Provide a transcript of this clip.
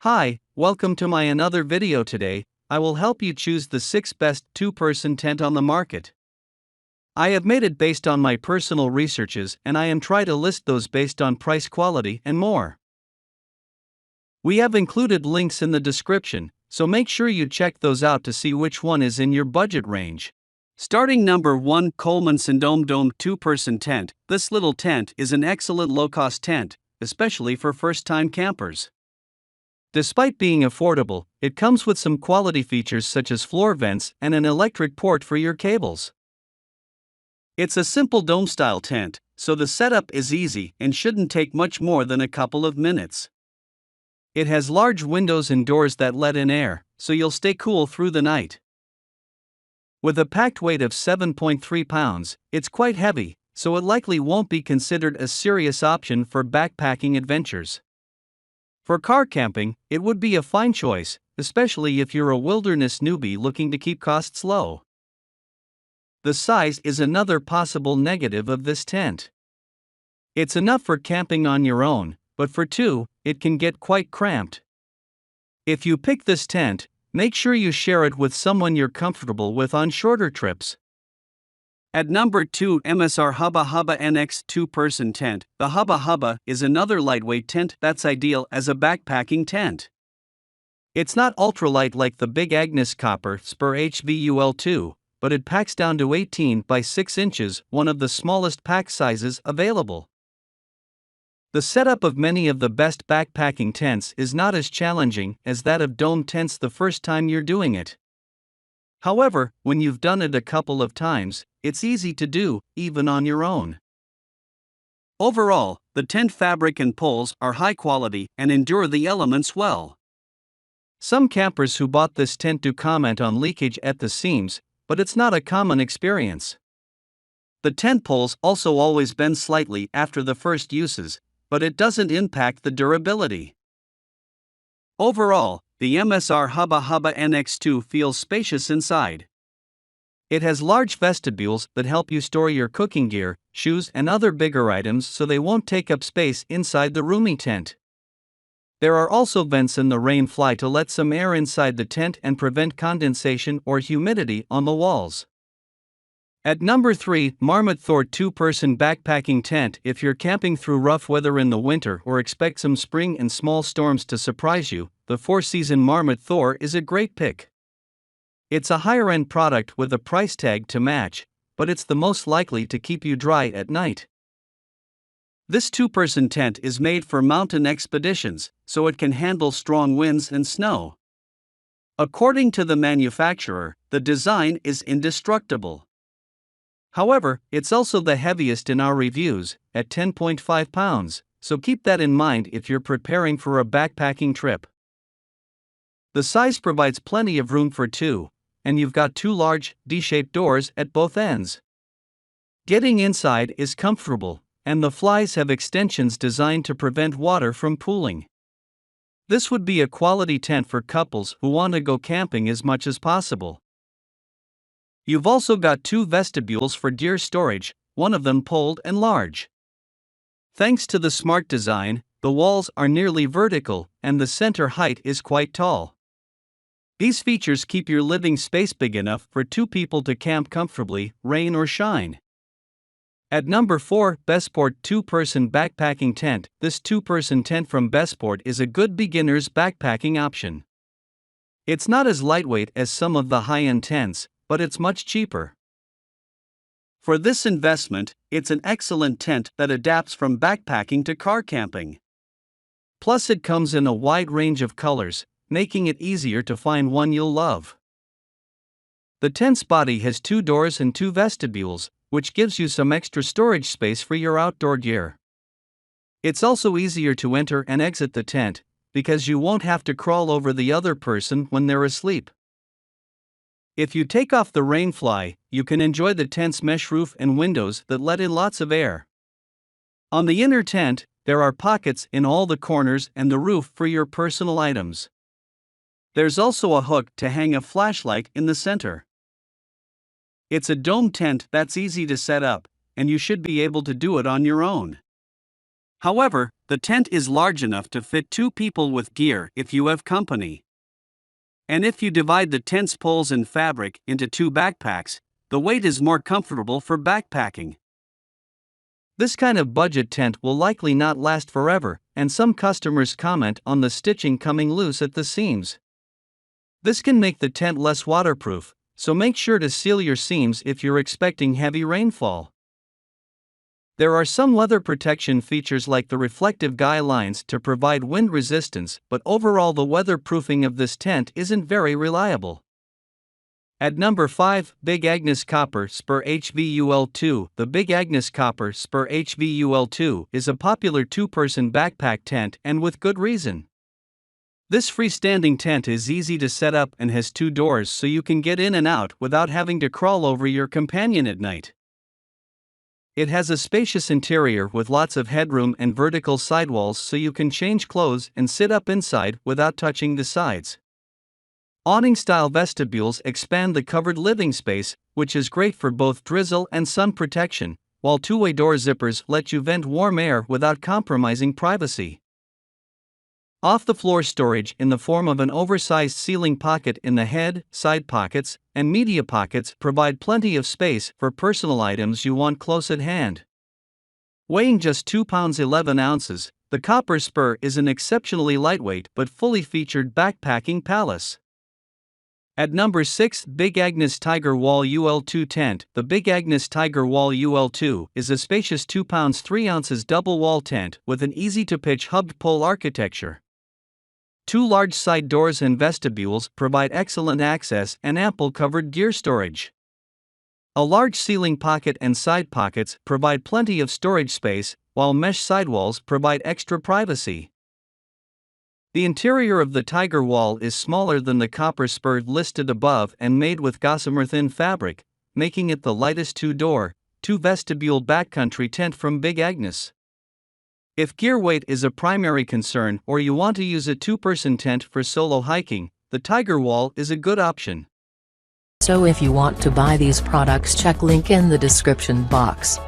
Hi, welcome to my another video today. I will help you choose the 6 best 2-person tent on the market. I have made it based on my personal researches and I am trying to list those based on price, quality and more. We have included links in the description, so make sure you check those out to see which one is in your budget range. Starting number 1, Coleman's Dome 2-person tent. This little tent is an excellent low-cost tent, especially for first-time campers. Despite being affordable, it comes with some quality features such as floor vents and an electric port for your cables. It's a simple dome-style tent, so the setup is easy and shouldn't take much more than a couple of minutes. It has large windows and doors that let in air, so you'll stay cool through the night. With a packed weight of 7.3 pounds, it's quite heavy, so it likely won't be considered a serious option for backpacking adventures. For car camping, it would be a fine choice, especially if you're a wilderness newbie looking to keep costs low. The size is another possible negative of this tent. It's enough for camping on your own, but for two, it can get quite cramped. If you pick this tent, make sure you share it with someone you're comfortable with on shorter trips. At number 2, MSR Hubba Hubba NX 2-person tent. The Hubba Hubba is another lightweight tent that's ideal as a backpacking tent. It's not ultralight like the Big Agnes Copper Spur HVUL2, but it packs down to 18 by 6 inches, one of the smallest pack sizes available. The setup of many of the best backpacking tents is not as challenging as that of dome tents the first time you're doing it. However, when you've done it a couple of times, it's easy to do, even on your own. Overall, the tent fabric and poles are high quality and endure the elements well. Some campers who bought this tent do comment on leakage at the seams, but it's not a common experience. The tent poles also always bend slightly after the first uses, but it doesn't impact the durability. Overall, the MSR Hubba Hubba NX2 feels spacious inside. It has large vestibules that help you store your cooking gear, shoes and other bigger items so they won't take up space inside the roomy tent. There are also vents in the rain fly to let some air inside the tent and prevent condensation or humidity on the walls. At number 3, Marmot Thor 2-person backpacking tent. If you're camping through rough weather in the winter or expect some spring and small storms to surprise you, the 4-season Marmot Thor is a great pick. It's a higher-end product with a price tag to match, but it's the most likely to keep you dry at night. This 2-person tent is made for mountain expeditions, so it can handle strong winds and snow. According to the manufacturer, the design is indestructible. However, it's also the heaviest in our reviews, at 10.5 pounds, so keep that in mind if you're preparing for a backpacking trip. The size provides plenty of room for two, and you've got 2 large, D-shaped doors at both ends. Getting inside is comfortable, and the flies have extensions designed to prevent water from pooling. This would be a quality tent for couples who want to go camping as much as possible. You've also got 2 vestibules for gear storage, one of them poled and large. Thanks to the smart design, the walls are nearly vertical, and the center height is quite tall. These features keep your living space big enough for 2 people to camp comfortably, rain or shine. At number 4, Bestport 2-person backpacking tent. This 2-person tent from Bestport is a good beginner's backpacking option. It's not as lightweight as some of the high-end tents, but it's much cheaper. For this investment, it's an excellent tent that adapts from backpacking to car camping. Plus, it comes in a wide range of colors, making it easier to find one you'll love. The tent's body has 2 doors and 2 vestibules, which gives you some extra storage space for your outdoor gear. It's also easier to enter and exit the tent, because you won't have to crawl over the other person when they're asleep. If you take off the rain fly, you can enjoy the tent's mesh roof and windows that let in lots of air. On the inner tent, there are pockets in all the corners and the roof for your personal items. There's also a hook to hang a flashlight in the center. It's a dome tent that's easy to set up, and you should be able to do it on your own. However, the tent is large enough to fit 2 people with gear if you have company. And if you divide the tent's poles and fabric into 2 backpacks, the weight is more comfortable for backpacking. This kind of budget tent will likely not last forever, and some customers comment on the stitching coming loose at the seams. This can make the tent less waterproof, so make sure to seal your seams if you're expecting heavy rainfall. There are some weather protection features like the reflective guy lines to provide wind resistance, but overall the weatherproofing of this tent isn't very reliable. At number 5, Big Agnes Copper Spur HVUL2. The Big Agnes Copper Spur HVUL2 is a popular 2-person backpack tent, and with good reason. This freestanding tent is easy to set up and has 2 doors so you can get in and out without having to crawl over your companion at night. It has a spacious interior with lots of headroom and vertical sidewalls so you can change clothes and sit up inside without touching the sides. Awning-style vestibules expand the covered living space, which is great for both drizzle and sun protection, while 2-way door zippers let you vent warm air without compromising privacy. Off-the-floor storage in the form of an oversized ceiling pocket in the head, side pockets, and media pockets provide plenty of space for personal items you want close at hand. Weighing just 2 pounds 11 ounces, the Copper Spur is an exceptionally lightweight but fully featured backpacking palace. At number 6, Big Agnes Tiger Wall UL2 Tent. The Big Agnes Tiger Wall UL2 is a spacious 2 pounds 3 ounces double wall tent with an easy-to-pitch hubbed pole architecture. 2 large side doors and vestibules provide excellent access and ample covered gear storage. A large ceiling pocket and side pockets provide plenty of storage space, while mesh sidewalls provide extra privacy. The interior of the Tiger Wall is smaller than the Copper Spur listed above and made with gossamer thin fabric, making it the lightest 2-door, 2-vestibule backcountry tent from Big Agnes. If gear weight is a primary concern or you want to use a 2-person tent for solo hiking, the Tiger Wall is a good option. So if you want to buy these products, check link in the description box.